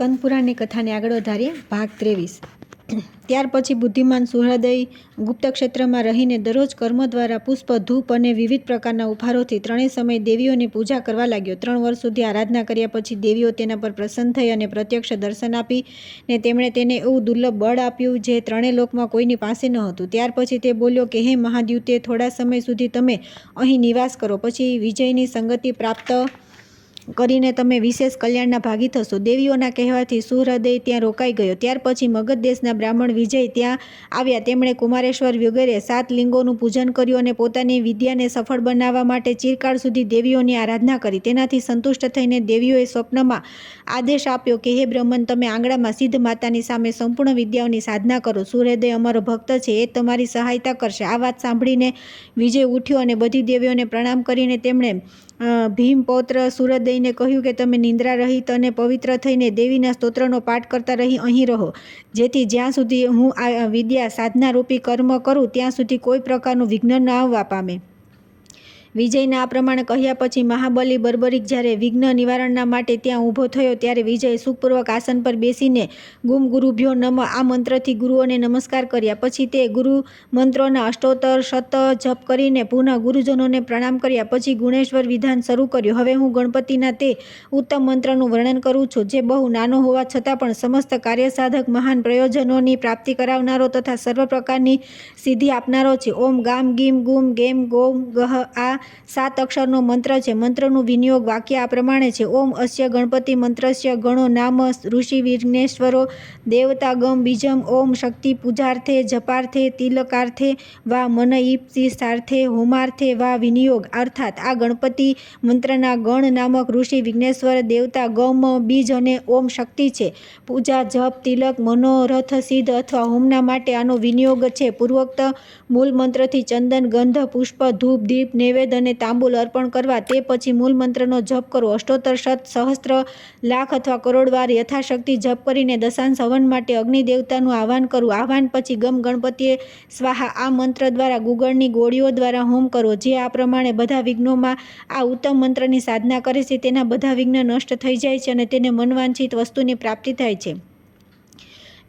કંદપુરાણની કથાને આગળ વધારીએ. ભાગ 23. ત્યાર પછી બુદ્ધિમાન સુહૃદય ગુપ્ત ક્ષેત્રમાં રહીને દરરોજ કર્મ દ્વારા પુષ્પ, ધૂપ અને વિવિધ પ્રકારના ઉપહારોથી ત્રણેય સમય દેવીઓની પૂજા કરવા લાગ્યો. 3 વર્ષ સુધી આરાધના કર્યા પછી દેવીઓ તેના પર પ્રસન્ન થઈ અને પ્રત્યક્ષ દર્શન આપી ને તેમણે તેને એવું દુર્લભ બળ આપ્યું જે ત્રણેય લોકમાં કોઈની પાસે ન હતું. ત્યાર પછી તે બોલ્યો કે હે મહાદ્યુતે, થોડા સમય સુધી તમે અહીં નિવાસ કરો, પછી વિજયની સંગતિ પ્રાપ્ત કરીને તમે વિશેષ કલ્યાણના ભાગી થશો. દેવીઓના કહેવાથી સુહૃદય ત્યાં રોકાઈ ગયો. ત્યાર પછી મગધ દેશના બ્રાહ્મણ વિજય ત્યાં આવ્યા. તેમણે કુમારેશ્વર વગેરે 7 લિંગોનું પૂજન કર્યું અને પોતાની વિદ્યાને સફળ બનાવવા માટે ચિરકાળ સુધી દેવીઓની આરાધના કરી. તેનાથી સંતુષ્ટ થઈને દેવીઓએ સ્વપ્નમાં આદેશ આપ્યો કે હે બ્રહ્મન, તમે આંગણામાં સિદ્ધ માતાની સામે સંપૂર્ણ વિદ્યાઓની સાધના કરો. સુહૃદય અમારો ભક્ત છે, એ તમારી સહાયતા કરશે. આ વાત સાંભળીને વિજય ઉઠ્યો અને બધી દેવીઓને પ્રણામ કરીને તેમણે ભીમપૌત્ર સુહૃદયને કહ્યું કે તમે નિંદ્રા રહિત અને પવિત્ર થઈને દેવીના સ્તોત્રનો પાઠ કરતા અહીં રહો, જેથી જ્યાં સુધી હું આ વિદ્યા સાધના રૂપી કર્મ કરું ત્યાં સુધી કોઈ પ્રકારનું વિઘ્ન ન આવવા પામે. વિજયના આ પ્રમાણે કહ્યા પછી મહાબલી બર્બરિક જ્યારે વિઘ્ન નિવારણના માટે ત્યાં ઊભો થયો ત્યારે વિજય સુખપૂર્વક આસન પર બેસીને ગુમ ગુરુભ્યો નમઃ આ મંત્રથી ગુરુઓને નમસ્કાર કર્યા. પછી તે ગુરુ મંત્રોના અષ્ટોત્તર શત જપ કરીને પુનઃ ગુરુજનોને પ્રણામ કર્યા. પછી ગુણેશ્વર વિધાન શરૂ કર્યું. હવે હું ગણપતિના તે ઉત્તમ મંત્રનું વર્ણન કરું છું, જે બહુ નાનો હોવા છતાં પણ સમસ્ત કાર્યસાધક મહાન પ્રયોજનોની પ્રાપ્તિ કરાવનારો તથા સર્વ પ્રકારની સિદ્ધિ આપનારો છે. ઓમ ગામ ગીમ ગુમ ગેમ ગોમ ગહ આ 7 અક્ષરનો મંત્ર છે. મંત્રનું વિનિયોગ વાક્ય આ પ્રમાણે છે. ઓમ અસ્ય ગણપતિ મંત્રસ્ય ગણો નામ ઋષિ વિઘ્નેશ્વરો દેવતા ગમ બીજમ. ઓમ શક્તિ પૂજાર્થે જપાર્થે તિલકાર્થે વા મનઈપ્સિતાર્થે હોમાર્થે વા વિનિયોગ. અર્થાત આ ગણપતિ મંત્રના ગણ નામક ઋષિ વિઘ્નેશ્વર, દેવતા ગમ, બીજ અને ઓમ શક્તિ છે. પૂજા, જપ, તિલક, મનોરથ સિદ્ધ અથવા હોમના માટે આનો વિનિયોગ છે. પૂર્વોક્ત મૂળ મંત્રથી ચંદન, ગંધ, પુષ્પ, ધૂપ, દીપ, નૈવેદ્ય અને તાંબુલ અર્પણ કરવા. તે પછી મૂળ મંત્રનો જપ કરો. અષ્ટોત્તર શત સહસ્ત્ર લાખ અથવા કરોડ વાર યથાશક્તિ જપ કરીને દશાંશ હવન માટે અગ્નિ દેવતાનું આહ્વાન કરવું. આહ્વાન પછી ગમ ગણપતિએ સ્વાહા આ મંત્ર દ્વારા ગુગળની ગોળીઓ દ્વારા હોમ કરો. જે આ પ્રમાણે બધા વિઘ્નોમાં આ ઉત્તમ મંત્રની સાધના કરે છે તેના બધા વિઘ્ન નષ્ટ થઈ જાય છે અને તેને મનવાંછિત વસ્તુની પ્રાપ્તિ થાય છે.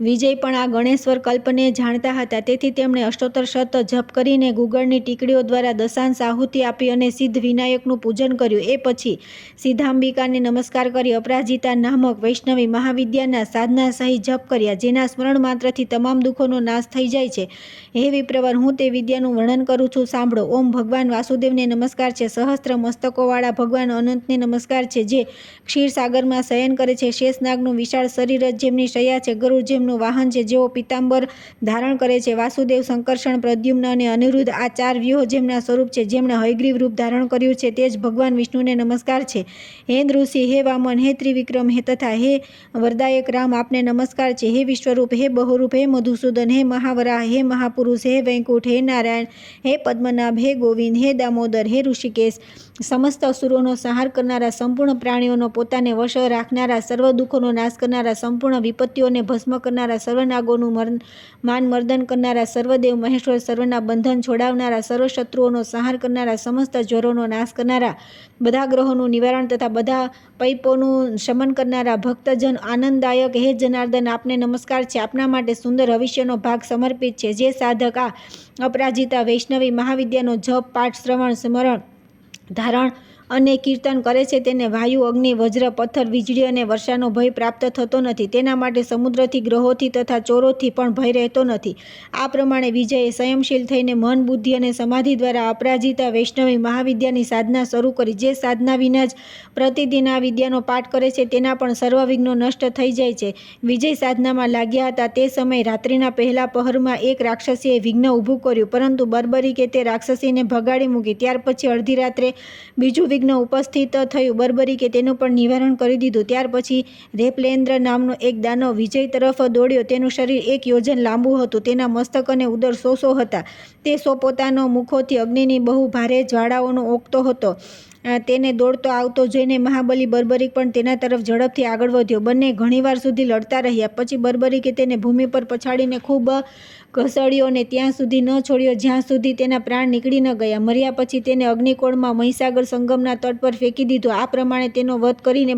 વિજય પણ આ ગણેશ્વર કલ્પને જાણતા હતા, તેથી તેમણે અષ્ટોત્તર શત જપ કરીને ગુગળની ટીકડીઓ દ્વારા દશાંશ આહુતિ આપી અને સિદ્ધ વિનાયકનું પૂજન કર્યું. એ પછી સિદ્ધાંબિકાને નમસ્કાર કરી અપરાજિતા નામક વૈષ્ણવી મહાવિદ્યાના સાધના સહિત જપ કર્યા, જેના સ્મરણ માત્રથી તમામ દુઃખોનો નાશ થઈ જાય છે. હે વિપ્રવર, હું તે વિદ્યાનું વર્ણન કરું છું, સાંભળો. ઓમ ભગવાન વાસુદેવને નમસ્કાર છે. સહસ્ત્ર મસ્તકોવાળા ભગવાન અનંતને નમસ્કાર છે, જે ક્ષીરસાગરમાં શયન કરે છે. શેષનાગનું વિશાળ શરીર જ જેમની શૈયા છે, ગરુડ જેમનું વાહન છે, જેઓ પિતાંબર ધારણ કરે છે. વાસુદેવ, સંકર્ષણ, પ્રદ્યુમ્ન અને અનિરુદ્ધ આ 4 વ્યુહો જેમના સ્વરૂપ છે, જેમણે હયગ્રીવ રૂપ ધારણ કર્યું છે, તે જ ભગવાન વિષ્ણુને નમસ્કાર છે. હે નૃષિ, હે વામન, હે ત્રિવિક્રમ, હે તથા હે વરદાયક રામ, આપને નમસ્કાર છે. હે વિશ્વરૂપ, હે બહુરૂપ, હે મધુસૂદન, હે મહાવરાહ, હે મહાપુરુષ, હે વૈકુંઠ, હે નારાયણ, હે પદ્મનાભ, હે ગોવિંદ, હે દામોદર, હે ઋષિકેશ. સમસ્ત અસુરોનો સંહાર કરનારા, સંપૂર્ણ પ્રાણીઓનો પોતાને વશ રાખનારા, સર્વ દુઃખોનો નાશ કરનારા, સંપૂર્ણ વિપત્તિઓને ભસ્મ કરનારા, સર્વનાગોનું માન મર્દન કરનારા, સર્વદેવ મહેશ્વર, સર્વના બંધન છોડાવનારા, સર્વ શત્રુઓનો સંહાર કરનારા, સમસ્ત જ્વરોનો નાશ કરનારા, બધા ગ્રહોનું નિવારણ તથા બધા પૈપોનું શમન કરનારા, ભક્તજન આનંદદાયક હે જનાર્દન, આપને નમસ્કાર છે. આપના માટે સુંદર ભવિષ્યનો ભાગ સમર્પિત છે. જે સાધક આ અપરાજિતા વૈષ્ણવી મહાવિદ્યાનો જપ, પાઠ, શ્રવણ, સ્મરણ, ધારણ અને કીર્તન કરે છે, તેને વાયુ, અગ્નિ, વજ્ર, પથ્થર, વીજળી અને વર્ષાનો ભય પ્રાપ્ત થતો નથી. તેના માટે સમુદ્રથી, ગ્રહોથી તથા ચોરોથી પણ ભય રહેતો નથી. આ પ્રમાણે વિજયે સંયમશીલ થઈને મન, બુદ્ધિ અને સમાધિ દ્વારા અપરાજિતા વૈષ્ણવી મહાવિદ્યાની સાધના શરૂ કરી. જે સાધના વિના જ પ્રતિદિન આ વિદ્યાનો પાઠ કરે છે તેના પણ સર્વ વિઘ્નો નષ્ટ થઈ જાય છે. વિજય સાધનામાં લાગ્યા હતા તે સમયે રાત્રિના પહેલા પહરમાં એક રાક્ષસીએ વિઘ્ન ઊભું કર્યું, પરંતુ બર્બરીકે તે રાક્ષસીને ભગાડી મૂકી. ત્યાર પછી અડધી રાત્રે બીજું વિઘ્ન ઉપસ્થિત થયું. બર્બરીકે તેનું પણ નિવારણ કરી દીધું. ત્યાર પછી રેપલેન્દ્ર નામનો એક દાનવ વિજય તરફ દોડ્યો. તેનું શરીર 1 યોજન લાંબુ હતું. તેના મસ્તક અને ઉદર 100 હતા. તે પોતાનો મુખોથી અગ્નિની બહુ ભારે જ્વાળાઓનો ઓકતો હતો. તેને દોડતો આવતો જોઈને મહાબલી બર્બરીક પણ તેના તરફ ઝડપથી આગળ વધ્યો. બંને ઘણીવાર સુધી લડતા રહ્યા. પછી બર્બરીકે તેને ભૂમિ પર પછાડીને ખૂબ ઘસડ્યો અને ત્યાં સુધી ન છોડ્યો જ્યાં સુધી તેના પ્રાણ નીકળી ન ગયા. મર્યા પછી તેને અગ્નિકોળમાં મહીસાગર સંગમના તટ પર ફેંકી દીધો. આ પ્રમાણે તેનો વધ કરીને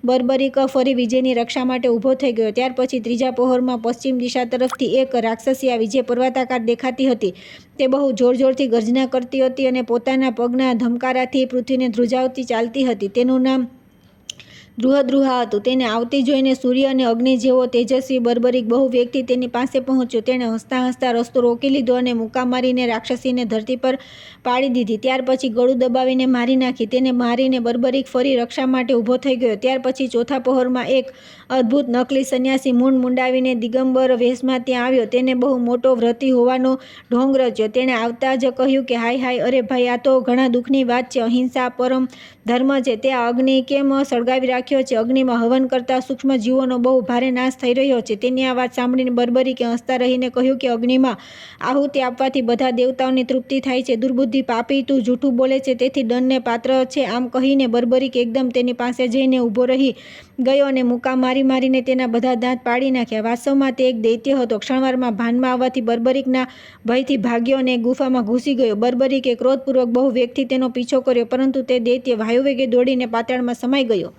બર્બરીક ફરી વિજયની રક્ષા માટે ઊભો થઈ ગયો. ત્યાર પછી ત્રીજા પહોરમાં પશ્ચિમ દિશા તરફથી એક રાક્ષસી આવી જે પર્વતાકાર દેખાતી હતી. તે બહુ જોરથી ગર્જના કરતી હતી અને પોતાના પગના ધમકારાથી પૃથ્વીને ધ્રુજાવતી ચાલતી હતી. તેનું નામ દ્રુહદ્રુહા હતું. તેને આવતી જોઈને સૂર્ય અને અગ્નિ જેવો તેજસ્વી બર્બરીક બહુ વેગથી તેની પાસે પહોંચ્યો. તેણે હસતા રસ્તો રોકી લીધો અને મુક્કા મારીને રાક્ષસીને ધરતી પર પાડી દીધી. ત્યાર પછી ગળું દબાવીને મારી નાખી. તેને મારીને બર્બરીક ફરી રક્ષા માટે ઊભો થઈ ગયો. ત્યાર પછી ચોથા પહોરમાં એક અદ્ભુત નકલી સંન્યાસી મૂંડ મુંડાવીને દિગંબર વેશમાં ત્યાં આવ્યો. તેને બહુ મોટો વ્રતી હોવાનો ઢોંગ રચ્યો. તેણે આવતા જ કહ્યું કે હાય અરે ભાઈ, આ તો ઘણા દુઃખની વાત છે. અહિંસા પરમ ધર્મ છે. તે આ અગ્નિ કેમ સળગાવી રાખ્યો છે? અગ્નિમાં હવન કરતા સૂક્ષ્મ જીવોનો બહુ ભારે નાશ થઈ રહ્યો છે. તેની આ વાત સાંભળીને બર્બરીકે હસતા રહીને કહ્યું કે અગ્નિમાં આહુતિ આપવાથી બધા દેવતાઓની તૃપ્તિ થાય છે. દુર્બુદ્ધિ પાપી, તું જૂઠું બોલે છે, તેથી દંડને પાત્ર છે. આમ કહીને બર્બરીક એકદમ તેની પાસે જઈને ઊભો રહી ગયો અને મુક્કા મારીને તેના બધા દાંત પાડી નાખ્યા. વાસ્તવમાં તે એક દૈત્ય હતો. ક્ષણવારમાં ભાનમાં આવવાથી બર્બરીકના ભયથી ભાગ્યો અને એક ગુફામાં ઘૂસી ગયો. બર્બરીકે ક્રોધપૂર્વક બહુ વેગથી તેનો પીછો કર્યો, પરંતુ તે દૈત્ય વાયુવેગે દોડીને પાતાળમાં સમાઈ ગયો.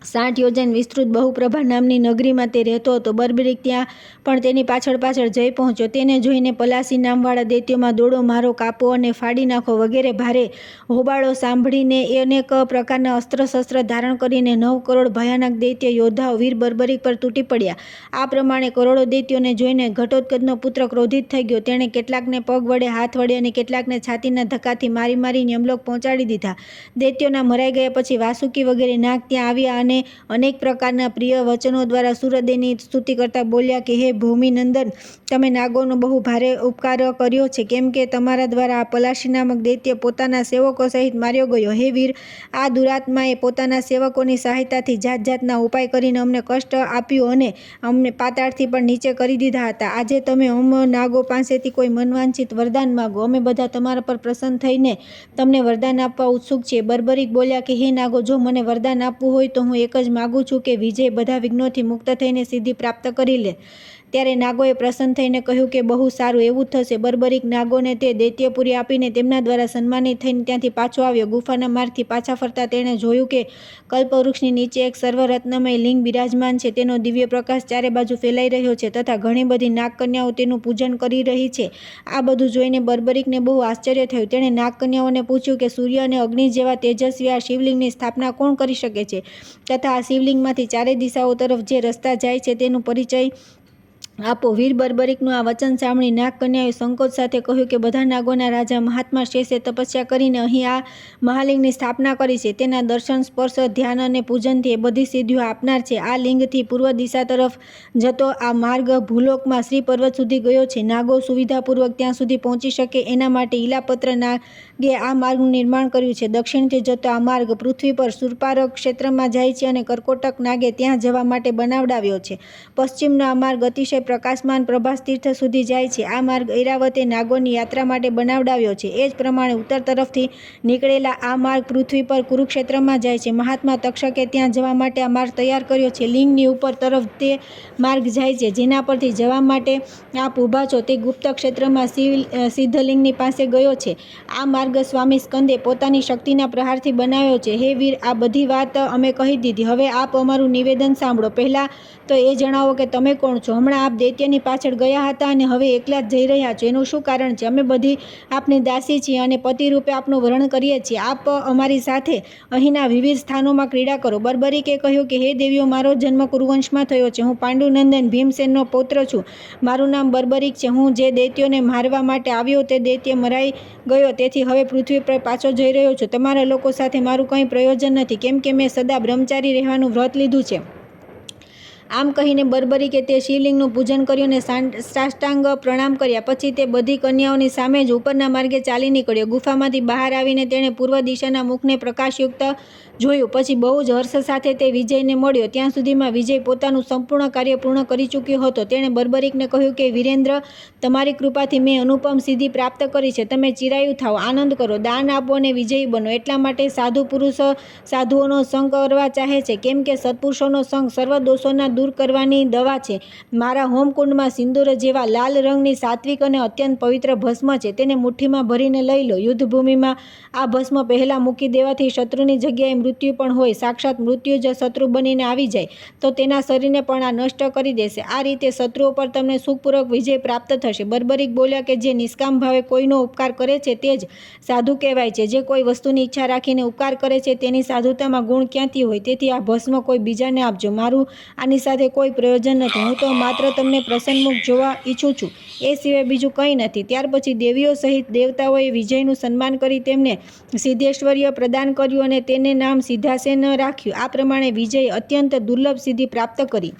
60 યોજન વિસ્તૃત બહુપ્રભા નામની નગરીમાં તે રહેતો હતો. બર્બરીક ત્યાં પણ તેની પાછળ જઈ પહોંચ્યો. તેને જોઈને પલાસી નામવાળા દૈત્યોમાં દોડો, મારો, કાપો અને ફાડી નાખો વગેરે ભારે હોબાળો સાંભળીને અનેક પ્રકારના અસ્ત્ર-શસ્ત્ર ધારણ કરીને 9 કરોડ ભયાનક દૈત્ય યોદ્ધાઓ વીર બર્બરીક પર તૂટી પડ્યા. આ પ્રમાણે કરોડો દૈત્યોને જોઈને ઘટોત્કચનો પુત્ર ક્રોધિત થઈ ગયો. તેણે કેટલાકને પગ વડે, હાથ વડે અને કેટલાકને છાતીના ધક્કાથી મારી યમલોક પહોંચાડી દીધા. દૈત્યોના મરાઈ ગયા પછી વાસુકી વગેરે નાગ ત્યાં આવ્યા અને અનેક પ્રકારના પ્રિય વચનો દ્વારા સૂર્યદેવની સ્તુતિ કરતા બોલ્યા કે હે ભૂમિનંદન, તમે નાગોનો બહુ ભારે ઉપકાર કર્યો છે, કેમ કે તમારા દ્વારા આ પલાશી નામક દૈત્ય પોતાના સેવકો સહિત માર્યો ગયો. હે વીર, આ દુરાત્માએ પોતાના સેવકોની સહાયતાથી જાતના ઉપાય કરીને અમને કષ્ટ આપ્યું અને અમને પાતાળથી પણ નીચે કરી દીધા હતા. આજે તમે નાગો પાસેથી કોઈ મનવાંછિત વરદાન માગો. અમે બધા તમારા પર પ્રસન્ન થઈને તમને વરદાન આપવા ઉત્સુક છીએ. બર્બરીક બોલ્યા કે હે નાગો, જો મને વરદાન આપવું હોય તો હું એક જ માગું છું કે વિજય બધા વિઘ્નોથી મુક્ત થઈને સિદ્ધિ પ્રાપ્ત કરી લે. ત્યારે નાગોએ પ્રસન્ન થઈને કહ્યું કે બહુ સારું, એવું જ થશે. બર્બરીક નાગોને તે દૈત્યપુરી આપીને તેમના દ્વારા સન્માનિત થઈને ત્યાંથી પાછો આવ્યો. ગુફાના માર્ગથી પાછા ફરતા તેણે જોયું કે કલ્પવૃક્ષની નીચે એક સર્વરત્નમય લિંગ બિરાજમાન છે. તેનો દિવ્ય પ્રકાશ ચારે બાજુ ફેલાઈ રહ્યો છે તથા ઘણી બધી નાગકન્યાઓ તેનું પૂજન કરી રહી છે. આ બધું જોઈને બર્બરીકને બહુ આશ્ચર્ય થયું. તેણે નાગકન્યાઓને પૂછ્યું કે સૂર્ય અને અગ્નિ જેવા તેજસ્વી આ શિવલિંગની સ્થાપના કોણ કરી શકે છે તથા આ શિવલિંગમાંથી ચારે દિશાઓ તરફ જે રસ્તા જાય છે તેનું પરિચય આપો. વીર બર્બરીકનું આ વચન સાંભળી નાગકન્યાએ સંકોચ સાથે કહ્યું કે બધા નાગોના રાજા મહાત્મા શેષે તપસ્યા કરીને અહીં આ મહાલિંગની સ્થાપના કરી છે. તેના દર્શન, સ્પર્શ, ધ્યાન અને પૂજનથી એ બધી સિદ્ધિઓ આપનાર છે. આ લિંગથી પૂર્વ દિશા તરફ જતો આ માર્ગ ભૂલોકમાં શ્રી પર્વત સુધી ગયો છે. નાગો સુવિધાપૂર્વક ત્યાં સુધી પહોંચી શકે એના માટે ઈલાપત્ર નાગે આ માર્ગનું નિર્માણ કર્યું છે. દક્ષિણથી જતો આ માર્ગ પૃથ્વી પર સુરપાર ક્ષેત્રમાં જાય છે અને કર્કોટક નાગે ત્યાં જવા માટે બનાવડાવ્યો છે. પશ્ચિમનો આ માર્ગ અતિશય પ્રકાશમાન પ્રભાસ તીર્થ સુધી જાય છે. આ માર્ગ ઐરાવતે નાગોની યાત્રા માટે બનાવડાવ્યો છે. એ જ પ્રમાણે ઉત્તર તરફથી નીકળેલા આ માર્ગ પૃથ્વી પર કુરુક્ષેત્રમાં જાય છે. મહાત્મા તક્ષકે ત્યાં જવા માટે આ માર્ગ તૈયાર કર્યો છે. લિંગની ઉપર તરફ તે માર્ગ જાય છે જેના પરથી જવા માટે આપ ઊભા છો તે ગુપ્ત ક્ષેત્રમાં સિદ્ધલિંગની પાસે ગયો છે. આ માર્ગ સ્વામી સ્કંદે પોતાની શક્તિના પ્રહારથી બનાવ્યો છે. હે વીર, આ બધી વાત અમે કહી દીધી. હવે આપ અમારું નિવેદન સાંભળો. પહેલાં તો એ જણાવો કે તમે કોણ છો? હમણાં આપ દૈત્યની પાછળ ગયા હતા અને હવે એકલા જ જઈ રહ્યા છો. એનું શું કારણ છે? અમે બધી આપની દાસી છીએ અને પતિ રૂપે આપનું વર્ણન કરીએ છીએ. આપ અમારી સાથે અહીંના વિવિધ સ્થાનોમાં ક્રીડા કરો. બર્બરીકે કહ્યું કે હે દેવીઓ, મારો જન્મ કુરુવંશમાં થયો છે. હું પાંડુનંદન ભીમસેનનો પૌત્ર છું. મારું નામ બર્બરીક છે. હું જે દૈત્યોને મારવા માટે આવ્યો તે દૈત્ય મરાઈ ગયો, તેથી હવે પૃથ્વી પર પાછો જઈ રહ્યો છું. તમારા લોકો સાથે મારું કંઈ પ્રયોજન નથી, કેમ કે મેં સદા બ્રહ્મચારી રહેવાનું વ્રત લીધું છે. આમ કહીને બર્બરીકે તે શિવલિંગનું પૂજન કર્યું અને સાષ્ટાંગ પ્રણામ કર્યા. પછી તે બધી કન્યાઓની સામે જ ઉપરના માર્ગે ચાલી નીકળ્યો. ગુફામાંથી બહાર આવીને તેણે પૂર્વ દિશાના મુખને પ્રકાશયુક્ત જોયું. પછી બહુ જ હર્ષ સાથે તે વિજયને મળ્યો. ત્યાં સુધીમાં વિજય પોતાનું સંપૂર્ણ કાર્ય પૂર્ણ કરી ચૂક્યો હતો. તેણે બર્બરીકને કહ્યું કે વિરેન્દ્ર, તમારી કૃપાથી મેં અનુપમ સિદ્ધિ પ્રાપ્ત કરી છે. તમે ચિરાયુ થાઓ, આનંદ કરો, દાન આપો અને વિજયી બનો. એટલા માટે સાધુ પુરુષ સાધુઓનો સંગ કરવા ચાહે છે, કેમ કે સત્પુરુષોનો સંગ સર્વ દોષોના દૂર કરવાની દવા છે. મારા હોમકુંડમાં સિંદૂર જેવા લાલ રંગની સાત્વિક અને અત્યંત પવિત્ર ભસ્મ છે. તેને મુઠ્ઠીમાં ભરીને લઈ લો. યુદ્ધભૂમિમાં આ ભસ્મ પહેલાં મૂકી દેવાથી શત્રુની જગ્યાએ મૃત્યુ પણ હોય, સાક્ષાત મૃત્યુ જ શત્રુ બનીને આવી જાય તો તેના શરીરને પણ આ નષ્ટ કરી દેશે. આ રીતે શત્રુઓ પર તમને સુખપૂર્વક વિજય પ્રાપ્ત થશે. બર્બરીક બોલ્યા કે જે નિષ્કામ ભાવે કોઈનો ઉપકાર કરે છે તે જ સાધુ કહેવાય છે. જે કોઈ વસ્તુની ઈચ્છા રાખીને ઉપકાર કરે છે તેની સાધુતામાં ગુણ ક્યાંથી હોય? તેથી આ ભસ્મ કોઈ બીજાને આપજો. મારું આની સાથે કોઈ પ્રયોજન નથી. હું તો માત્ર તમને પ્રસન્નમુખ જોવા ઈચ્છું છું, એ સિવાય બીજું કંઈ નથી. ત્યાર પછી દેવીઓ સહિત દેવતાઓએ વિજયનું સન્માન કરી તેમને સિદ્ધેશ્વર્ય પ્રદાન કર્યું અને તેને નામ સિદ્ધાસેન રાખ્યું. આ પ્રમાણે વિજય અત્યંત દુર્લભ સિદ્ધિ પ્રાપ્ત કરી.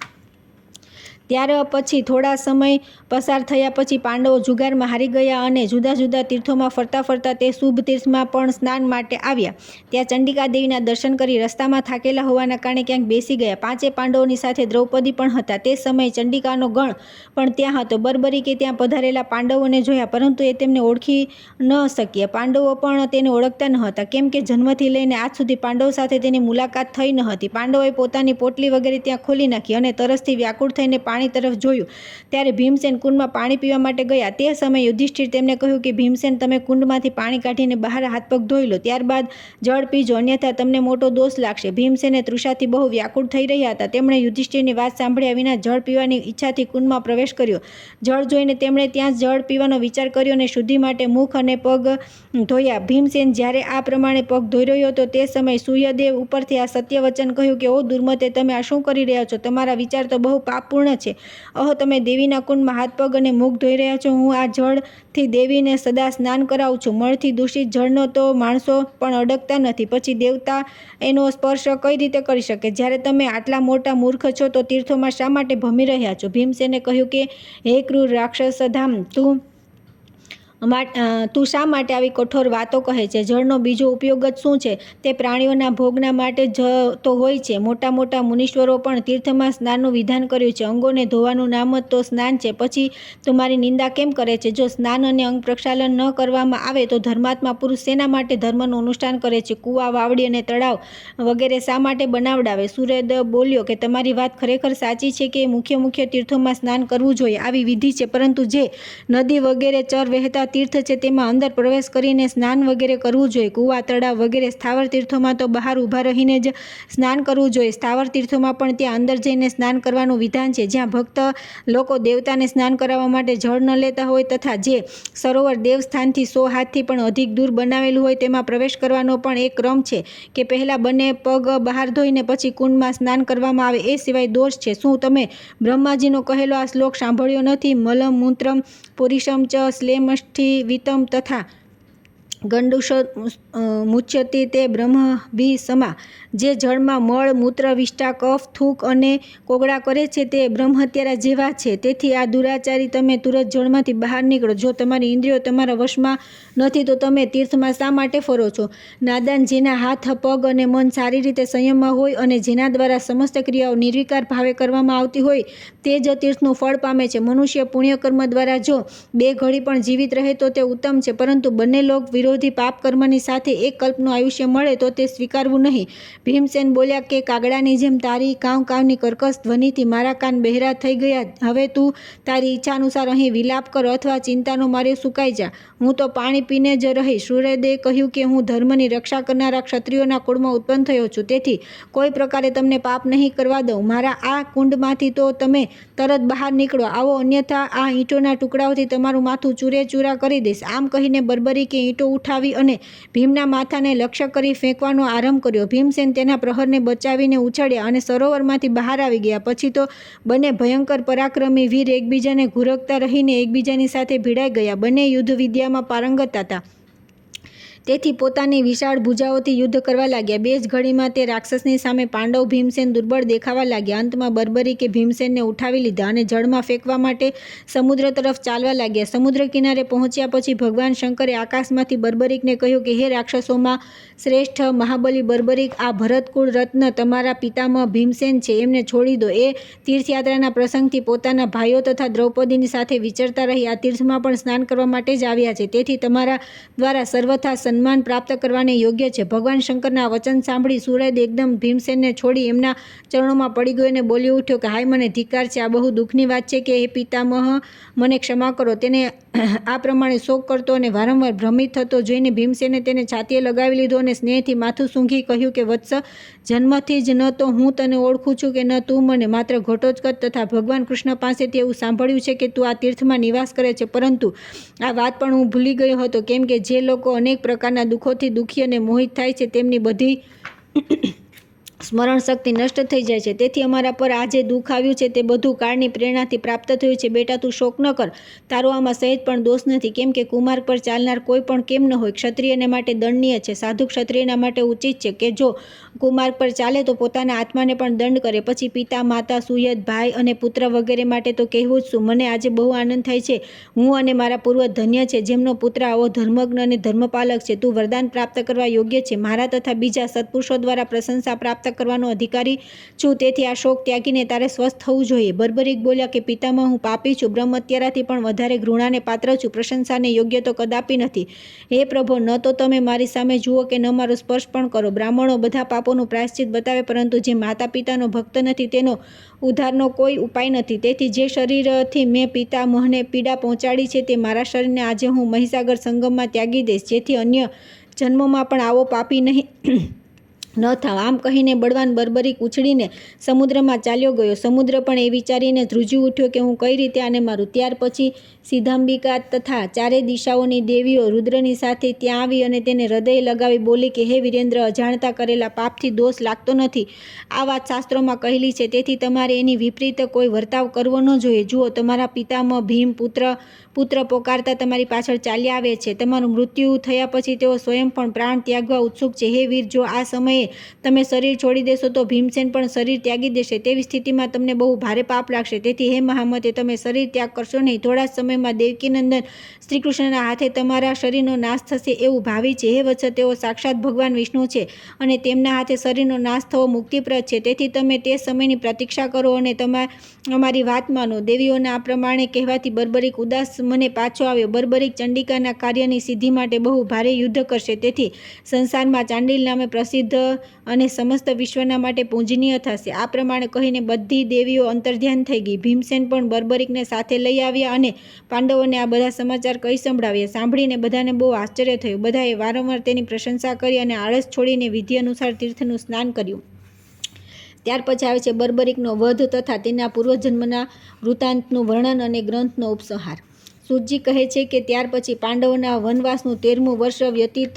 ત્યાર પછી થોડા સમય પસાર થયા પછી પાંડવો જુગારમાં હારી ગયા અને જુદા જુદા તીર્થોમાં ફરતા ફરતા તે શુભ તીર્થમાં પણ સ્નાન માટે આવ્યા. ત્યાં ચંડિકા દેવીના દર્શન કરી રસ્તામાં થાકેલા હોવાના કારણે ક્યાંક બેસી ગયા. 5 પાંડવોની સાથે દ્રૌપદી પણ હતા. તે સમયે ચંડિકાનો ગણ પણ ત્યાં હતો. બર્બરીકે ત્યાં પધારેલા પાંડવોને જોયા, પરંતુ એ તેમને ઓળખી ન શક્યા. પાંડવો પણ તેને ઓળખતા ન હતા, કેમ કે જન્મથી લઈને આજ સુધી પાંડવો સાથે તેની મુલાકાત થઈ ન હતી. પાંડવોએ પોતાની પોટલી વગેરે ત્યાં ખોલી નાખી અને તરસથી વ્યાકુળ થઈને પાણી તરફ જોયું. ત્યારે ભીમસેન કુંડમાં પાણી પીવા માટે ગયા. તે સમયે યુધિષ્ઠિર તેમને કહ્યું કે ભીમસેન, તમે કુંડમાંથી પાણી કાઢીને બહાર હાથ પગ ધોઈ લો, ત્યારબાદ જળ પીજો, અન્યથા તમને મોટો દોષ લાગશે. ભીમસેને તૃષાથી બહુ વ્યાકુળ થઈ રહ્યા હતા. તેમણે યુધિષ્ઠિરની વાત સાંભળ્યા વિના જળ પીવાની ઈચ્છાથી કુંડમાં પ્રવેશ કર્યો. જળ જોઈને તેમણે ત્યાં જળ પીવાનો વિચાર કર્યો અને શુદ્ધિ માટે મુખ અને પગ ધોયા. ભીમસેન જ્યારે આ પ્રમાણે પગ ધોઈ રહ્યો હતો તે સમયે સૂર્યદેવ ઉપરથી આ સત્ય વચન કહ્યું કે ઓ દુર્મતે, તમે આ શું કરી રહ્યા છો? તમારા વિચાર તો બહુ પાપપૂર્ણ છે. અહો, તમે દેવીના કુંડમાં હાથ પગ અને મુખ ધોઈ રહ્યા છો. હું આ જળથી દેવીને સદા સ્નાન કરાવું છું. મળથી દૂષિત જળનો તો માણસો પણ અડકતા નથી. પછી દેવતા એનો સ્પર્શ કઈ રીતે કરી શકે? જ્યારે તમે આટલા મોટા મૂર્ખ છો તો તીર્થોમાં શા માટે ભમી રહ્યા છો? ભીમસેને કહ્યું કે હે ક્રૂર રાક્ષસધામ, તું શા માટે આવી કઠોર વાતો કહે છે? જળનો બીજો ઉપયોગ જ શું છે? તે પ્રાણીઓના ભોગના માટે જ તો હોય છે. મોટા મોટા મુનીશ્વરો પણ તીર્થમાં સ્નાનનું વિધાન કર્યું છે. અંગોને ધોવાનું નામ જ તો સ્નાન છે. પછી તું મારી નિંદા કેમ કરે છે? જો સ્નાન અને અંગ પ્રક્ષાલન ન કરવામાં આવે તો ધર્માત્મા પુરુષ શેના માટે ધર્મનું અનુષ્ઠાન કરે છે? કૂવા, વાવડી અને તળાવ વગેરે શા માટે બનાવડાવે? સૂર્યદેવ બોલ્યો કે તમારી વાત ખરેખર સાચી છે કે મુખ્ય તીર્થોમાં સ્નાન કરવું જોઈએ, આવી વિધિ છે, પરંતુ જે નદી વગેરે ચર વહેતા તીર્થ છે તેમાં અંદર પ્રવેશ કરીને સ્નાન વગેરે કરવું જોઈએ. કૂવા, તળાવ વગેરે સ્થાવર તીર્થોમાં તો બહાર ઊભા રહીને જ સ્નાન કરવું જોઈએ. સ્થાવર તીર્થોમાં પણ ત્યાં અંદર જઈને સ્નાન કરવાનું વિધાન છે. જ્યાં ભક્ત લોકો દેવતાને સ્નાન કરાવવા માટે જળ ન લેતા હોય તથા જે સરોવર દેવસ્થાનથી 100 હાથથી પણ અધિક દૂર બનાવેલું હોય તેમાં પ્રવેશ કરવાનો પણ એક ક્રમ છે કે પહેલાં બંને પગ બહાર ધોઈને પછી કુંડમાં સ્નાન કરવામાં આવે. એ સિવાય દોષ છે. શું તમે બ્રહ્માજીનો કહેલો આ શ્લોક સાંભળ્યો નથી? મલમ મૂત્રમ પુરીશમ ચ શ્લેમષ્ઠી વિતમ તથા ગંડુષ મુચ્યતે તે બ્રહ્મભી સમા. જે જળમાં મળ, મૂત્ર, વિષ્ટા, કફ, થૂક અને કોગળા કરે છે તે બ્રહ્મહત્યારા જેવા છે. તેથી આ દુરાચારી, તમે તુરત જળમાંથી બહાર નીકળો. જો તમારી ઇન્દ્રિયો તમારા વશમાં નથી તો તમે તીર્થમાં શા માટે ફરો છો? નાદાન, જેના હાથ, પગ અને મન સારી રીતે સંયમમાં હોય અને જેના દ્વારા સમસ્ત ક્રિયાઓ નિર્વિકાર ભાવે કરવામાં આવતી હોય તે જ તીર્થનું ફળ પામે છે. મનુષ્ય પુણ્યકર્મ દ્વારા જો 2 ઘડી પણ જીવિત રહે તો તે ઉત્તમ છે, પરંતુ બંને લોક વિરોધી પાપ કર્મની સાથે એક કલ્પનું આયુષ્ય મળે તો તે સ્વીકારવું નહીં. ભીમસેન બોલ્યા કે કાગડાની જેમ તારી કાવ કાવની કર્કશ ધ્વનિથી મારા કાન બહેરા થઈ ગયા. હવે તું તારી ઈચ્છાનુસાર અહીં વિલાપ કર અથવા ચિંતાનો માર્યો સુકાઈ જા. હું તો પાણી પીને જ રહીશ. સૂર્યદેવે કહ્યું કે હું ધર્મની રક્ષા કરનારા ક્ષત્રિયોના કુળમાં ઉત્પન્ન થયો છું, તેથી કોઈ પ્રકારે તમને પાપ નહીં કરવા દઉં. મારા આ કુંડમાંથી તો તમે તરત બહાર નીકળો. આવો, અન્યથા આ ઈંટોના ટુકડાઓથી તમારું માથું ચૂરેચૂરા કરી દઈશ. આમ કહીને બર્બરીકે ઈંટો ઉઠાવી અને ભીમના માથાને લક્ષ્ય કરી ફેંકવાનો આરંભ કર્યો. ભીમસેન તેના પ્રહારને બચાવીને ઉછળ્યા અને સરોવરમાંથી બહાર આવી ગયા. પછી તો બંને ભયંકર પરાક્રમી વીર એકબીજાને ઘુરકતા રહીને એકબીજાની સાથે ભીડાઈ ગયા. બંને યુદ્ધ વિદ્યામાં પારંગત હતા. તેથી પોતાની વિશાળ ભુજાઓથી યુદ્ધ કરવા લાગ્યા. બે જ ઘડીમાં તે રાક્ષસની સામે પાંડવ ભીમસેન દુર્બળ દેખાવા લાગ્યા. અંતમાં બર્બરીકે ભીમસેનને ઉઠાવી લીધા અને જળમાં ફેંકવા માટે સમુદ્ર તરફ ચાલવા લાગ્યા. સમુદ્ર કિનારે પહોંચ્યા પછી ભગવાન શંકરે આકાશમાંથી બર્બરીકને કહ્યું કે હે રાક્ષસોમાં શ્રેષ્ઠ મહાબલી બર્બરીક, આ ભરતકુળ રત્ન તમારા પિતામહ ભીમસેન છે, એમને છોડી દો. એ તીર્થયાત્રાના પ્રસંગથી પોતાના ભાઈઓ તથા દ્રૌપદીની સાથે વિચરતા રહી આ તીર્થમાં પણ સ્નાન કરવા માટે જ આવ્યા છે. તેથી તમારા દ્વારા સર્વથા સન્માન પ્રાપ્ત કરવાને યોગ્ય છે. ભગવાન શંકરના વચન સાંભળી સૂર્યદેવ એકદમ ભીમસેનને છોડી એમના ચરણોમાં પડી ગયો અને બોલી ઉઠ્યો કે હાય, મને ધિક્કાર છે. આ બહુ દુઃખની વાત છે કે હે પિતામહ, મને ક્ષમા કરો. તેને આ પ્રમાણે શોક કરતો અને વારંવાર ભ્રમિત થતો જોઈને ભીમસેને તેને છાતીએ લગાવી લીધો અને સ્નેહથી માથું સૂંઘી કહ્યું કે વત્સ, જન્મથી જ ન તો હું તને ઓળખું છું કે ન તું મને. માત્ર ઘટોત્કચ તથા ભગવાન કૃષ્ણ પાસેથી એવું સાંભળ્યું છે કે તું આ તીર્થમાં નિવાસ કરે છે, પરંતુ આ વાત પણ હું ભૂલી ગયો હતો, કેમ કે જે લોકો અનેક પ્રકારના દુઃખોથી દુઃખી અને મોહિત થાય છે તેમની બધી સ્મરણ શક્તિ નષ્ટ થઈ જાય છે. તેથી અમારા પર આ જે દુઃખ આવ્યું છે તે બધું કાળની પ્રેરણાથી પ્રાપ્ત થયું છે. બેટા, તું શોક ન કર. તારો આમાં સહેજ પણ દોષ નથી, કેમ કે કુમાર્ગ પર ચાલનાર કોઈ પણ કેમ ન હોય ક્ષત્રિયને માટે દંડનીય છે. સાધુ ક્ષત્રિયના માટે ઉચિત છે કે જો કુમાર્ગ પર ચાલે તો પોતાના આત્માને પણ દંડ કરે. પછી પિતા, માતા, સુયદ, ભાઈ અને પુત્ર વગેરે માટે તો કહેવું જ શું. મને આજે બહુ આનંદ થાય છે. હું અને મારા પૂર્વજ ધન્ય છે જેમનો પુત્ર આવો ધર્મજ્ઞ અને ધર્મપાલક છે. તું વરદાન પ્રાપ્ત કરવા યોગ્ય છે. મારા તથા બીજા સત્પુરુષો દ્વારા પ્રશંસા પ્રાપ્ત કરવાનો અધિકારી છું. તેથી આ શોક ત્યાગીને તારે સ્વસ્થ થવું જોઈએ. બર્બરીક બોલ્યા કે પિતામહ, હું પાપી છું, બ્રહ્મ હત્યારાથી પણ વધારે ઘૃણાને પાત્ર છું. પ્રશંસાને યોગ્ય તો કદાપી નથી. હે પ્રભો, ન તો તમે મારી સામે જુઓ કે ન મારો સ્પર્શ પણ કરો. બ્રાહ્મણો બધા પાપોનું પ્રાયશ્ચિત બતાવે, પરંતુ જે માતા પિતાનો ભક્ત નથી તેનો ઉદ્ધારનો કોઈ ઉપાય નથી. તેથી જે શરીરથી મેં પિતામહને પીડા પહોંચાડી છે તે મારા શરીરને આજે હું મહીસાગર સંગમમાં ત્યાગી દઈશ, જેથી અન્ય જન્મોમાં પણ આવો પાપી નહીં ન થાવ. આમ કહીને બળવાન બર્બરીક ઉછળીને સમુદ્રમાં ચાલ્યો ગયો. સમુદ્ર પણ એ વિચારીને ધ્રુજી ઉઠ્યો કે હું કઈ રીતે આને મારું. ત્યાર પછી સિદ્ધાંબિકા તથા ચારે દિશાઓની દેવીઓ રુદ્રની સાથે ત્યાં આવી અને તેને હૃદય લગાવી બોલી કે હે વીરેન્દ્ર, અજાણતા કરેલા પાપથી દોષ લાગતો નથી. આ વાત શાસ્ત્રોમાં કહેલી છે, તેથી તમારે એની વિપરીત કોઈ વર્તાવ કરવો ન જોઈએ. જુઓ, તમારા પિતામહ ભીમ પુત્ર પોકારતા તમારી પાછળ ચાલ્યા આવે છે. તમારું મૃત્યુ થયા પછી તેઓ સ્વયં પણ પ્રાણ ત્યાગવા ઉત્સુક છે. હે વીર, જો આ સમયે તમે શરીર છોડી દેશો તો ભીમસેન પણ શરીર ત્યાગી દેશે. તેવી સ્થિતિમાં તમને બહુ ભારે પાપ લાગશે. તેથી હે મહામતે, તમે શરીર ત્યાગ કરશો નહીં. થોડા સમયમાં દેવકીનંદન શ્રીકૃષ્ણના હાથે તમારા શરીરનો નાશ થશે એવું ભાવી છે. હે વત્સ, તેઓ સાક્ષાત ભગવાન વિષ્ણુ છે અને તેમના હાથે શરીરનો નાશ થવો મુક્તિપ્રદ છે. તેથી તમે તે સમયની પ્રતીક્ષા કરો અને અમારી વાત માનો. દેવીઓના આ પ્રમાણે કહેવાથી બર્બરીક ઉદાસ મને પાછો આવ્યો. બર્બરીક ચંડિકાના કાર્યની સિદ્ધિ માટે બહુ ભારે યુદ્ધ કરશે. તેથી સંસારમાં ચાંડિલ નામે પ્રસિદ્ધ અને સમસ્ત વિશ્વના માટે પૂજનીય થશે. આ પ્રમાણે કહીને બધી દેવીઓ અંતર્ધ્યાન થઈ ગઈ. ભીમસેન પણ બર્બરીકને સાથે લઈ આવ્યા અને પાંડવોને આ બધા સમાચાર કહી સંભળાવ્યા. સાંભળીને બધાને બહુ આશ્ચર્ય થયું. બધાએ વારંવાર તેની પ્રશંસા કરી અને આળસ છોડીને વિધિ અનુસાર તીર્થનું સ્નાન કર્યું. ત્યાર પછી આવે છે બર્બરીકનો વધ તથા તેના પૂર્વજન્મના વૃત્તાંતનું વર્ણન અને ગ્રંથનો ઉપસંહાર. સૂતજી કહે છે કે ત્યાર પછી પાંડવોના વનવાસનું 13મું વર્ષ વ્યતીત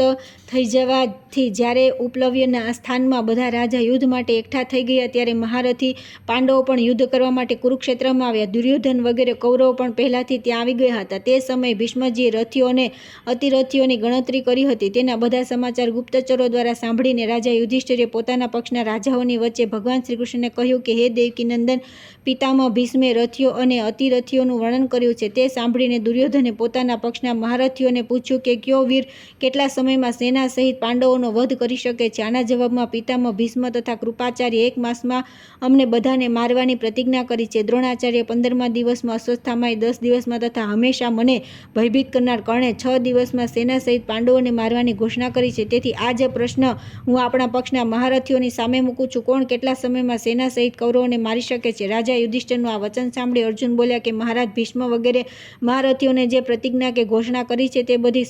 થઈ જવાથી જ્યારે ઉપલવ્યના સ્થાનમાં બધા રાજા યુદ્ધ માટે એકઠા થઈ ગયા ત્યારે મહારથી પાંડવો પણ યુદ્ધ કરવા માટે કુરુક્ષેત્રમાં આવ્યા. દુર્યોધન વગેરે કૌરવો પણ પહેલાંથી ત્યાં આવી ગયા હતા. તે સમયે ભીષ્મજીએ રથીઓ અને અતિરથીઓની ગણતરી કરી હતી. તેના બધા સમાચાર ગુપ્તચરો દ્વારા સાંભળીને રાજા યુધિષ્ઠિરે પોતાના પક્ષના રાજાઓની વચ્ચે ભગવાન શ્રીકૃષ્ણને કહ્યું કે હે દેવકીનંદન, પિતામહ ભીષ્મે રથીઓ અને અતિરથીઓનું વર્ણન કર્યું છે. તે સાંભળીને દુર્યોધને પોતાના પક્ષના મહારથીઓને પૂછ્યું કે કયો વીર કેટલા સમયમાં સેના સહિત પાંડવોનો વધ કરી શકે છે. આના જવાબમાં પિતામહ ભીષ્મ તથા કૃપાચાર્ય 1 માસમાં અમને બધાને મારવાની પ્રતિજ્ઞા કરી છે. દ્રોણાચાર્ય 15મા દિવસમાં, અશ્વત્થામાએ 10 દિવસમાં તથા હંમેશા મને ભયભીત કરનાર કર્ણે 6 દિવસમાં સેના સહિત પાંડવોને મારવાની ઘોષણા કરી છે. તેથી આ જ પ્રશ્ન હું આપણા પક્ષના મહારથીઓની સામે મૂકું છું. કોણ કેટલા સમયમાં સેના સહિત કૌરવોને મારી શકે છે? રાજા યુધિષ્ઠિરનું આ વચન સાંભળી અર્જુન બોલ્યા કે મહારાજ ભીષ્મ વગેરે મહારથીઓને જે પ્રતિજ્ઞા કે ઘોષણા કરી છે તે બધી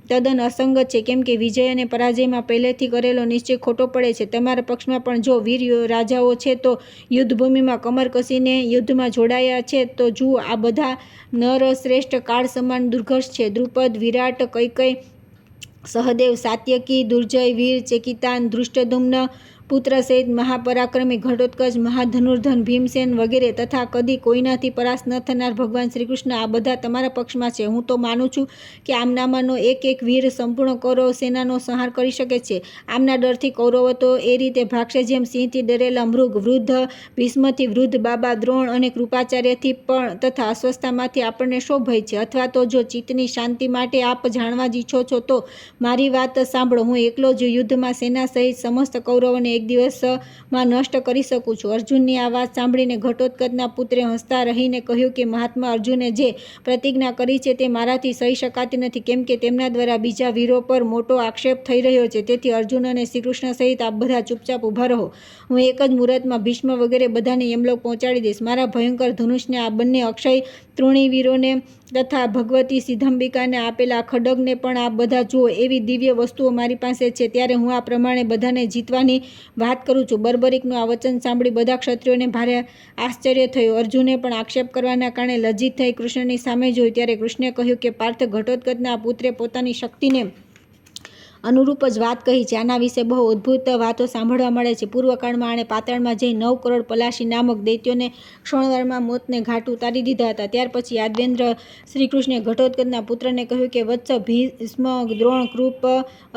તદ્દન અસંગત છે, કેમ કે વિજય અને પરાજયમાં પહેલેથી કરેલો નિશ્ચય ખોટો પડે છે. તમારા પક્ષમાં પણ જો વીર રાજાઓ છે તો યુદ્ધભૂમિમાં કમર કસીને યુદ્ધમાં જોડાયા છે. તો જુઓ, આ બધા નરશ્રેષ્ઠ કાળ સમાન દુર્ઘર્ષ છે. દ્રુપદ, વિરાટ, કૈકેયી, સહદેવ, સાત્યકી, દુર્જય, વીર, ચેકિતાન, ધૃષ્ટદ્યુમ્ન, પુત્ર સહિત મહાપરાક્રમી ઘટોત્કચ, મહાધનુર્ધન ભીમસેન વગેરે તથા કદી કોઈનાથી પરાસ્ત ન થનાર ભગવાન શ્રી કૃષ્ણ આ બધા તમારા પક્ષમાં છે. હું તો માનું છું કે આમનામાંનો એક એક વીર સંપૂર્ણ કૌરવ સેનાનો સંહાર કરી શકે છે. આમના ડરથી કૌરવો તો એ રીતે ભાગશે જેમ સિંહથી ડરેલા મૃગ. વૃદ્ધ ભીષ્મથી વૃદ્ધ બાબા દ્રોણ અને કૃપાચાર્યથી પણ તથા અસ્વસ્થતામાંથી આપણને શો ભય છે? અથવા તો જો ચિત્તની શાંતિ માટે આપ જાણવા જ ઈચ્છો છો તો મારી વાત સાંભળો. હું એકલો જ યુદ્ધમાં સેના સહિત સમસ્ત કૌરવોને એક દિવસમાં નષ્ટ કરી શકું છું. અર્જુનની આ વાત સાંભળીને ઘટોત્કચના પુત્રે હસતા રહીને કહ્યું કે મહાત્મા અર્જુને જે પ્રતિજ્ઞા કરી છે તે મારાથી સહી શકાતી નથી, કેમ કે તેમના દ્વારા બીજા વીરો પર મોટો આક્ષેપ થઈ રહ્યો છે. તેથી અર્જુન અને શ્રીકૃષ્ણ સહિત આપ બધા ચૂપચાપ ઊભા રહો. હું એક જ મુહૂર્તમાં ભીષ્મ વગેરે બધાને યમલોક પહોંચાડી દઈશ. મારા ભયંકર ધનુષને આ બંને અક્ષય તૃણીવીરોને તથા ભગવતી સિદ્ધંબિકાને આપેલા ખડગને પણ આપ બધા જુઓ. એવી દિવ્ય વસ્તુઓ મારી પાસે છે. ત્યારે હું આ પ્રમાણે બધાને જીતવાની વાત કરું છું. બર્બરીકનું આ વચન સાંભળી બધા ક્ષત્રિયોને ભારે આશ્ચર્ય થયું. અર્જુને પણ આક્ષેપ કરવાના કારણે લજ્જિત થઈ કૃષ્ણની સામે જોયું. ત્યારે કૃષ્ણે કહ્યું કે પાર્થ, ઘટોત્કચના પુત્રે પોતાની શક્તિને અનુરૂપ જ વાત કહી છે. આના વિશે બહુ અદ્ભુત વાતો સાંભળવા મળે છે. પૂર્વકાળમાં આણે પાતાળમાં જઈ 9 કરોડ પલાશી નામક દૈત્યોને ક્ષણવારમાં મોતને ઘાટ ઉતારી દીધા હતા. ત્યાર પછી યાદવેન્દ્ર શ્રીકૃષ્ણે ઘટોત્કચના પુત્રને કહ્યું કે વત્સ, ભીષ્મ, દ્રોણ, કૃપ,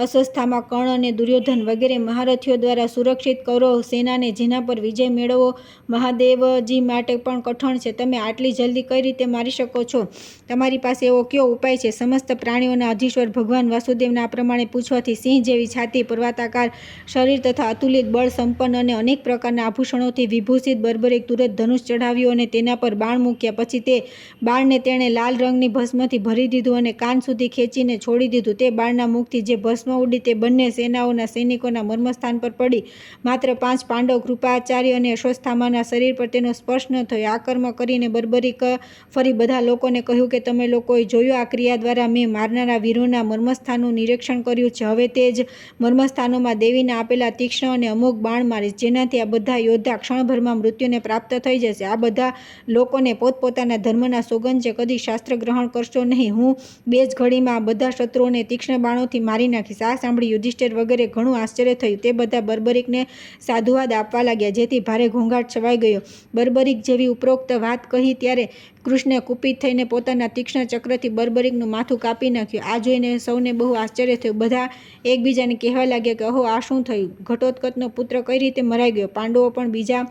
અશ્વસ્થામા, કર્ણ અને દુર્યોધન વગેરે મહારથીઓ દ્વારા સુરક્ષિત કૌરવ સેનાને જેના પર વિજય મેળવવો મહાદેવજી માટે પણ કઠણ છે, તમે આટલી જલ્દી કઈ રીતે મારી શકો છો? તમારી પાસે એવો કયો ઉપાય છે? સમસ્ત પ્રાણીઓના અધીશ્વર ભગવાન વાસુદેવના આ પ્રમાણે પૂછવાથી સિંહ જેવી છાતી, પર્વતાકાર શરીર તથા અતુલિત બળ સંપન્ન અને અનેક પ્રકારના આભૂષણોથી વિભૂષિત બર્બરીક તુરત ધનુષ ચઢાવ્યું અને તેના પર બાણ મૂક્યા. પછી તે બાણને તેણે લાલ રંગની ભસ્મથી ભરી દીધું અને કાન સુધી ખેંચીને છોડી દીધું. તે બાણના મુખથી જે ભસ્મ ઉડી તે બંને સેનાઓના સૈનિકોના મર્મસ્થાન પર પડી. માત્ર 5 પાંડવ, કૃપાચાર્ય અને અશ્વસ્થામાના શરીર પર તેનો સ્પર્શ ન થયો. આ કર્મ કરીને બર્બરીક ફરી બધા લોકોને કહ્યું કે તમે લોકોએ જોયું, આ ક્રિયા દ્વારા મેં મારનારા વીરોના મર્મસ્થાનનું નિરીક્ષણ કર્યું છે. હવે તે જ મર્મસ્થાનોમાં દેવીને આપેલા તીક્ષ્ણ અને અમોઘ બાણ મારીશ, જેનાથી આ બધા યોદ્ધા ક્ષણભરમાં મૃત્યુને પ્રાપ્ત થઈ જશે. આ બધા લોકોને પોતપોતાના ધર્મના સોગંદ છે, કદી શાસ્ત્ર ગ્રહણ કરશો નહીં. હું 2 જ ઘડીમાં આ બધા શત્રુઓને તીક્ષ્ણ બાણોથી મારી નાખીશ. આ સાંભળી યુધિષ્ઠિર વગેરે ઘણું આશ્ચર્ય થયું. તે બધા બર્બરીકને સાધુવાદ આપવા લાગ્યા, જેથી ભારે ઘોંઘાટ છવાઈ ગયો. બર્બરીક જેવી ઉપરોક્ત વાત કહી ત્યારે કૃષ્ણે કુપિત થઈને પોતાના તીક્ષ્ણ ચક્રથી બર્બરીકનું માથું કાપી નાખ્યું. આ જોઈને સૌને બહુ આશ્ચર્ય થયું. બધા એકબીજાને કહેવા લાગ્યા કે અહો, આ શું થયું? ઘટોત્કચનો પુત્ર કઈ રીતે મરાઈ ગયો? પાંડવો પણ બીજા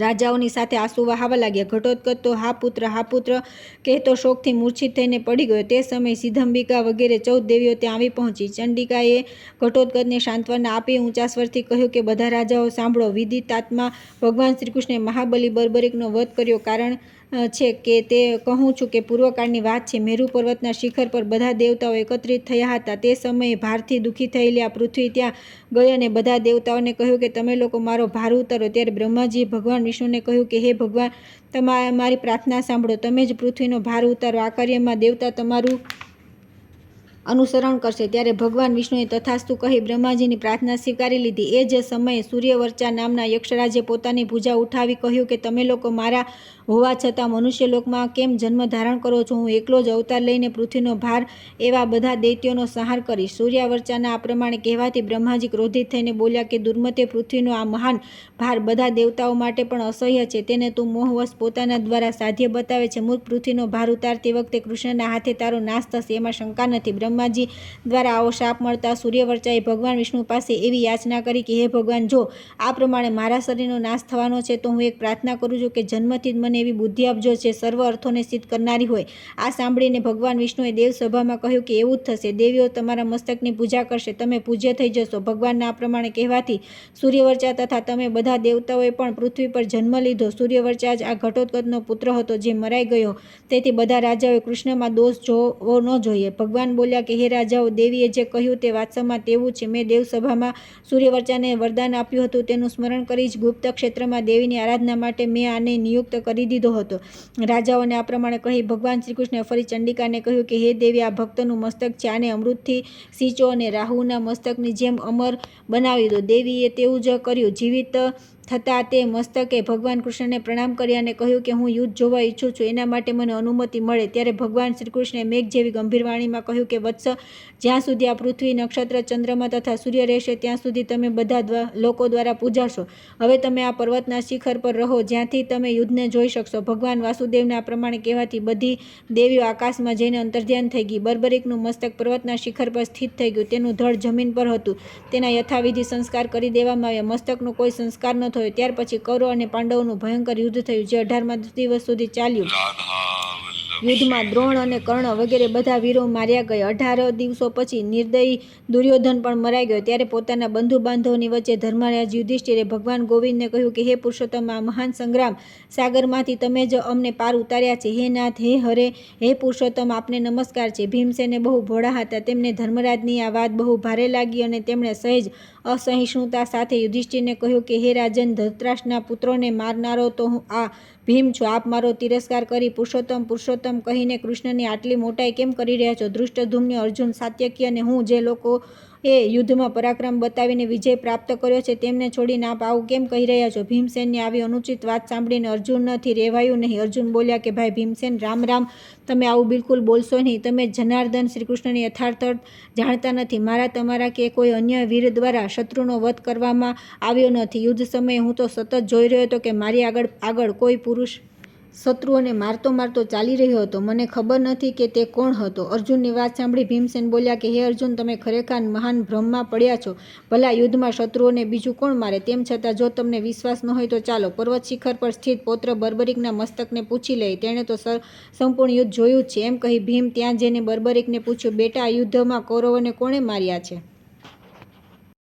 રાજાઓની સાથે આંસુ વહાવા લાગ્યા. ઘટોત્કચ તો હા પુત્ર કહેતો શોકથી મૂર્છિત થઈને પડી ગયો. તે સમયે સિદ્ધંબિકા વગેરે 14 દેવીઓ ત્યાં આવી પહોંચી. ચંડિકાએ ઘટોત્કચને સાંત્વના આપી ઊંચા સ્વરથી કહ્યું કે બધા રાજાઓ સાંભળો. વિદિતાત્મા ભગવાન શ્રીકૃષ્ણે મહાબલી બર્બરીકનો વધ કર્યો. કારણ છે કે તે કહું છું કે પૂર્વકાળની વાત છે. મેરુ પર્વતના શિખર પર બધા દેવતાઓ એકત્રિત થયા હતા. તે સમયે ભારથી દુઃખી થયેલી આ પૃથ્વી ત્યાં ગઈ અને બધા દેવતાઓને કહ્યું કે તમે લોકો મારો ભાર ઉતારો. ત્યારે બ્રહ્માજીએ ભગવાન વિષ્ણુને કહ્યું કે હે ભગવાન, મારી પ્રાર્થના સાંભળો, તમે જ પૃથ્વીનો ભાર ઉતારો. આ કાર્યમાં દેવતા તમારું અનુસરણ કરશે. ત્યારે ભગવાન વિષ્ણુએ તથાસ્તુ કહી બ્રહ્માજીની પ્રાર્થના સ્વીકારી લીધી. એ જ સમયે સૂર્યવર્ચા નામના યક્ષરાજે પોતાની ભુજા ઉઠાવી કહ્યું કે તમે લોકો મારા હોવા છતાં મનુષ્યલોકમાં કેમ જન્મ ધારણ કરો છો? હું એકલો જ અવતાર લઈને પૃથ્વીનો ભાર એવા બધા દૈત્યોનો સંહાર કરીશ. સૂર્યાવર્ચાના આ પ્રમાણે કહેવાથી બ્રહ્માજી ક્રોધિત થઈને બોલ્યા કે દુર્મતે, પૃથ્વીનો આ મહાન ભાર બધા દેવતાઓ માટે પણ અસહ્ય છે. તેને તું મોહવશ પોતાના દ્વારા સાધ્ય બતાવે છે. મૂર્ખ, પૃથ્વીનો ભાર ઉતારતી વખતે કૃષ્ણના હાથે તારો નાશ થશે, એમાં શંકા નથી. બ્રહ્માજી દ્વારા આવો શાપ મળતા સૂર્યવર્ચાએ ભગવાન વિષ્ણુ પાસે એવી યાચના કરી કે હે ભગવાન, જો આ પ્રમાણે મારા શરીરનો નાશ થવાનો છે તો હું એક પ્રાર્થના કરું છું કે જન્મથી જ મને એવી બુદ્ધિ આપજો જે સર્વ અર્થોને સિદ્ધ કરનારી હોય. આ સાંભળીને ભગવાન વિષ્ણુએ દેવસભામાં કહ્યું કે એવું જ થશે. દેવીઓ તમારા મસ્તકની પૂજા કરશે, તમે પૂજ્ય થઈ જશો. ભગવાનના આ પ્રમાણે કહેવાથી સૂર્યવર્ચા તથા તમે બધા દેવતાઓએ પણ પૃથ્વી પર જન્મ લીધો. સૂર્યવર્ચા જ આ ઘટોત્કચનો પુત્ર હતો જે મરાઈ ગયો. તેથી બધા રાજાઓએ કૃષ્ણમાં દોષ જોવો ન જોઈએ. ભગવાન બોલ્યા કે હે રાજાઓ, દેવીએ જે કહ્યું તે વાસ્તવમાં તેવું છે. મેં દેવસભામાં સૂર્યવર્ચાને વરદાન આપ્યું હતું, તેનું સ્મરણ કરી જ ગુપ્ત ક્ષેત્રમાં દેવીની આરાધના માટે મેં આને નિયુક્ત કરી દીધો હતો. રાજાઓને આ પ્રમાણે કહી ભગવાન શ્રીકૃષ્ણે ફરી ચંડિકાને કહ્યું કે હે દેવી, આ ભક્તનું મસ્તક છે, આને અમૃતથી સિંચો અને રાહુના મસ્તકની જેમ અમર બનાવી દો. દેવીએ તેવું જ કર્યું. જીવિત થતાં તે મસ્તકે ભગવાન કૃષ્ણને પ્રણામ કર્યા અને કહ્યું કે હું યુદ્ધ જોવા ઈચ્છું છું, એના માટે મને અનુમતિ મળે. ત્યારે ભગવાન શ્રી કૃષ્ણે મેઘ જેવી ગંભીર વાણીમાં કહ્યું કે વત્સ, જ્યાં સુધી આ પૃથ્વી, નક્ષત્ર, ચંદ્રમા તથા સૂર્ય રહેશે ત્યાં સુધી તમે બધા લોકો દ્વારા પૂજાશો. હવે તમે આ પર્વતના શિખર પર રહો, જ્યાંથી તમે યુદ્ધને જોઈ શકશો. ભગવાન વાસુદેવના આ પ્રમાણે કહેવાથી બધી દેવીઓ આકાશમાં જઈને અંતર્ધ્યાન થઈ ગઈ. બર્બરીકનું મસ્તક પર્વતના શિખર પર સ્થિત થઈ ગયું. તેનું ધડ જમીન પર હતું. તેના યથાવિધિ સંસ્કાર કરી દેવામાં આવ્યા. મસ્તકનો કોઈ સંસ્કાર ન થયો. ત્યાર પછી કૌરવ અને પાંડવોનું ભયંકર યુદ્ધ થયું, જે 18મા દિવસ સુધી ચાલ્યું. યુદ્ધમાં દ્રોણ અને કર્ણ વગેરે બધા વીરો માર્યા ગયા. 18 દિવસો પછી નિર્દયી દુર્યોધન પણ મરાઈ ગયો. ત્યારે પોતાના બંધુ બાંધવોની વચ્ચે ધર્મરાજ યુધિષ્ઠિરે ભગવાન ગોવિંદને કહ્યું કે હે પુરુષોત્તમ, આ મહાન સંગ્રામ સાગરમાંથી તમે જ અમને પાર ઉતાર્યા છે. હે નાથ, હે હરે, હે પુરુષોત્તમ, આપને નમસ્કાર છે. ભીમસેને બહુ ભોળા હતા. તેમને ધર્મરાજની આ વાત બહુ ભારે લાગી અને તેમણે સહેજ અસહિષ્ણુતા સાથે યુધિષ્ઠિરને કહ્યું કે હે રાજન, ધૃતરાષ્ટ્રના પુત્રોને મારનારો તો હું આ ભીમ છું. આપ મારો તિરસ્કાર કરી પુરુષોત્તમ પુરુષોત્તમ કહીને કૃષ્ણની આટલી મોટાઈ કેમ કરી રહ્યા છો? ધૃષ્ટદ્યુમ્ન, અર્જુન, સાત્યકી અને હું જે લોકોએ યુદ્ધમાં પરાક્રમ બતાવીને વિજય પ્રાપ્ત કર્યો છે, તેમને છોડીને આપ આવું કેમ કહી રહ્યા છો? ભીમસેનની આવી અનુચિત વાત સાંભળીને અર્જુનથી રહેવાયું નહીં. અર્જુન બોલ્યા કે ભાઈ ભીમસેન, રામ રામ, તમે આવું બિલકુલ બોલશો નહીં. તમે જનાર્દન શ્રી કૃષ્ણની યથાર્થ જાણતા નથી. મારા, તમારા કે કોઈ અન્ય વીર દ્વારા શત્રુનો વધ કરવામાં આવ્યો નથી. યુદ્ધ સમયે હું તો સતત જોઈ રહ્યો હતો કે મારી આગળ કોઈ પુરુષ શત્રુઓને મારતો મારતો ચાલી રહ્યો હતો. મને ખબર નથી કે તે કોણ હતો. અર્જુનની વાત સાંભળી ભીમસેન બોલ્યા કે હે અર્જુન, તમે ખરેખર મહાન ભ્રમમાં પડ્યા છો. ભલા યુદ્ધમાં શત્રુઓને બીજું કોણ મારે? તેમ છતાં જો તમને વિશ્વાસ ન હોય તો ચાલો પર્વત શિખર પર સ્થિત પૌત્ર બર્બરીકના મસ્તકને પૂછી લઈએ. તેણે તો સંપૂર્ણ યુદ્ધ જોયું જ છે. એમ કહી ભીમ ત્યાં જઈને બર્બરીકને પૂછ્યું, બેટા, આ યુદ્ધમાં કૌરવોને કોણે માર્યા છે?